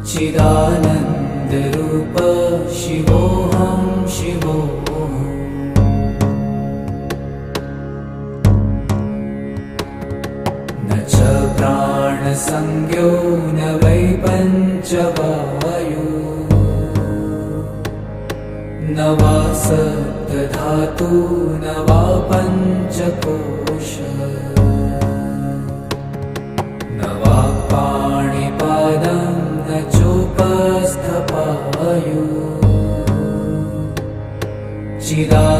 चिदानन्दरूप शिवोऽहं शिवोऽहम्। न च प्राणसंज्ञो न वै पञ्चवायु, न वा सप्तधातु न वा पञ्चकोश, न वा पाणिपादं न चोपस्थपायु। चिदा